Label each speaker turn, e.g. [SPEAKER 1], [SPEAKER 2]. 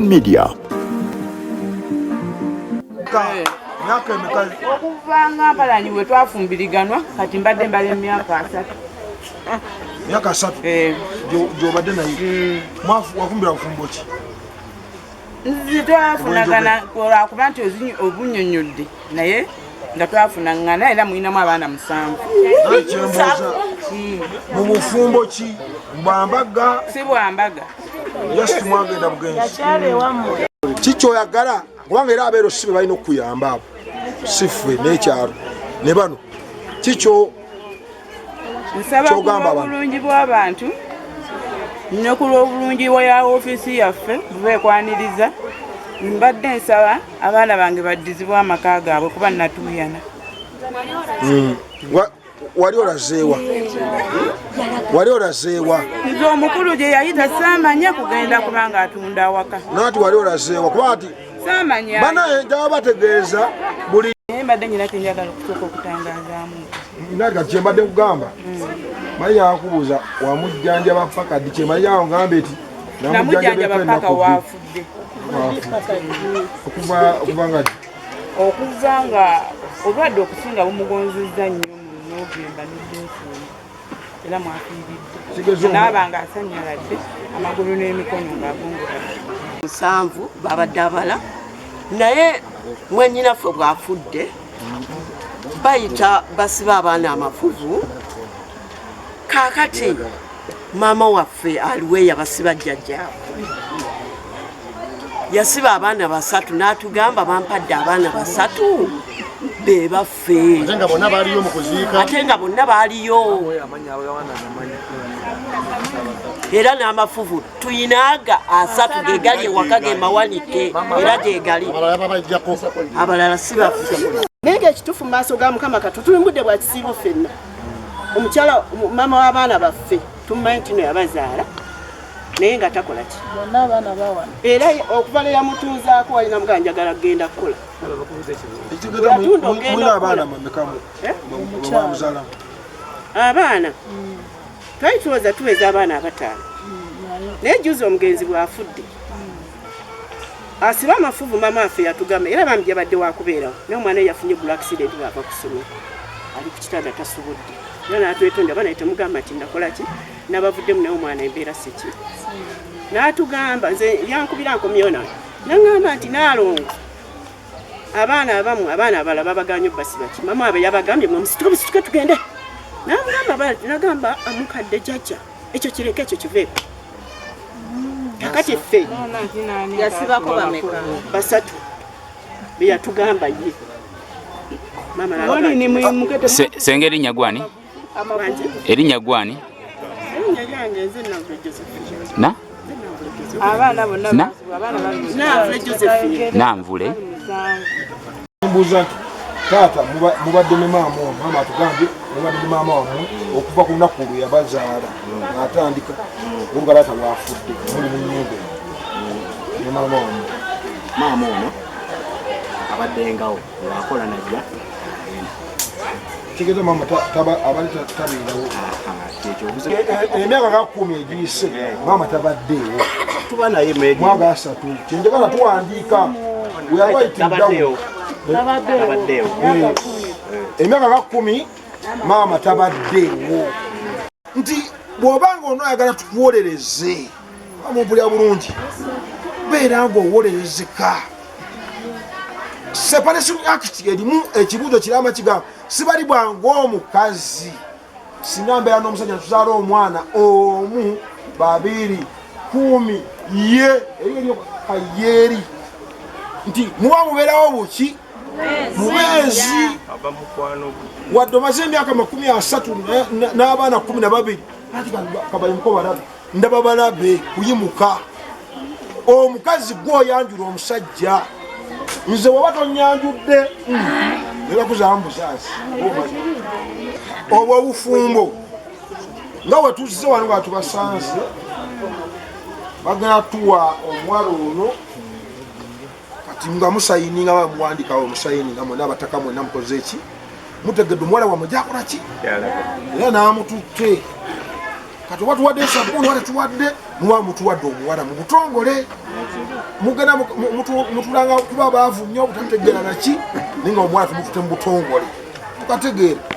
[SPEAKER 1] Media.
[SPEAKER 2] Okuvanga abalanyi bwe twafumbiriganwa kati mbadde mbala emyaka 3.
[SPEAKER 3] Myaka 3 gy'obadde naye wafumbira bufumbo ki?
[SPEAKER 2] Nzi twafunagana olwakuba nti obunyonyodde naye nga twafunangana era mulinamu abaana 7.
[SPEAKER 3] Kyembuuza mu bufumbo ki? Bwambaga
[SPEAKER 2] si bwambaga
[SPEAKER 3] just mwagenda bugenzi kikyoyagala kubanga era abeero sibe balina okukuyamba abo siffe n'ekyalo ne bano kikyo
[SPEAKER 2] nsaba obulungi bw'abantu nnekulwa obulungi bwa ofiisi yaffe bwekwaniriza mbadde nsaba abaana bange baddizibwa amaka gaabwe kuba natuuyana.
[SPEAKER 3] wali olazeewa? Wali olazeewa?
[SPEAKER 2] nze omukulu gye yayita saamanya kugenda kubanga atunda awaka.
[SPEAKER 3] Naati wali olazeewa kuba ati
[SPEAKER 2] saamanya
[SPEAKER 3] banaye njaba bategeeza buli
[SPEAKER 2] mbadde nyina kyenjagala okusooka okutangazaamu
[SPEAKER 3] naati kati kyembadde nkugamba mali yakubuuza wamujjanjaba paka ddi kyemali yawo ngambe eti
[SPEAKER 2] namujjanjaba paka waafudde
[SPEAKER 3] okuva nga
[SPEAKER 2] okuva nga obulwadde okusinga bumugonzezza nnyo mu Novemba ne Desemba era mwafiiridde naabanga asanyaladde amagulu n'emikono ng'agongola
[SPEAKER 4] 7 babadde abala naye mwennyinaffe bw'afudde bayita basiba abaana amafuvu kaakati maama waffe aliwe yabasiba jjajjaabwe yasiba abaana 3 n'atugamba bampadde abaana 3 be baffe ate nga bonna baaliyo era n'amafuvu tuyinaaga 3 ge gali ewaka ge mawanike era gye gali abalala si baffe
[SPEAKER 5] naye ng'ekituufu mu maaso ga Mukama katutulimbudde bwa kisiibu ffenna omukyala maama w'abaana baffe tumumanyi nti no yabazaala naye nga takola ki bonna abaana bawana era okuva ne yamutuuzaako walina mugamba njagala kugenda kukola abaana twali tuwoza tuweza abaana 5 naye juzi omugenzi bw'afudde asiba amafuvu maama affe yatugamba era bambi yabadde wakubeerawo naye omwana we yafunye gula accident bw'ava ku ssomero ali ku kitanda tasobodde era n'atwetonda abaana ye temugamba nti nakola ki n'abavuddemu naye omwana embeera si ki n'atugamba nze yankubira nkomyona n'aŋŋamba nti naalongo abaana abamu abaana abala babaganye basiba ki maama abe yabagambye musituke tugende n'agamba amukadde jjajja ekyo kireke ekyo kiveeko kakati ffe
[SPEAKER 4] yasibako bameka
[SPEAKER 5] 3 be yatugamba ye
[SPEAKER 6] Senge erinnya gwani? Erinnya gwani? Na?
[SPEAKER 2] abaana bonna
[SPEAKER 6] Nanvule.
[SPEAKER 3] mbuuza taata mubadde ne maama maama atugambye mubadde ne maama wammwe okuva ku lunaku lwe yabazaala n'atandika olugalaata lwafudde muli mu nnyumba ne maama wammwe.
[SPEAKER 7] Maama ono abaddengawo lwakola najja
[SPEAKER 3] kigeza maama abali tabeerawo emyaka ga 10 egiyise maama tabaddeewo
[SPEAKER 7] tuba naye
[SPEAKER 3] mwaga 3 kyenjagala tuwandiika weyabayitiddawo emyaka ga 10 maama tabaddeewo nti bw'obanga onoyagala tukuwolereze amumpulira bulungi beera ng'owolerezeka Separation Act erimu ekibuuzo kirama kigamba sibali bwangu omukazi sinambeera n'omusajja tuzaala omwana omu 2 10 ye eryo kayeeri nti muba mubeerawo buki mubezi wadde omaze emyaka 30 n'abaana 12 kabayimuko balabe ndaba balabe kuyimuka omukazi gwoyanjula omusajja nze waba tonyanjudde nebakuzamu busaasi obwo obufumbo nga we tuzze wano nga tubasanze bagenda tuwa omuwala ono kati nga musayininga bamuwandikawo omusayininga mwena abataka mwena mukoze ki mutegedde omuwala wamwe gyakola ki era n'amututte kati oba tuwadde esabbuuni oba tetuwadde muba mutuwadde omuwala mu butongole mugenda mutulanga kuba baavu nnyo obutategeera naki naye nga omuwala tumutute mu butongole tukategeera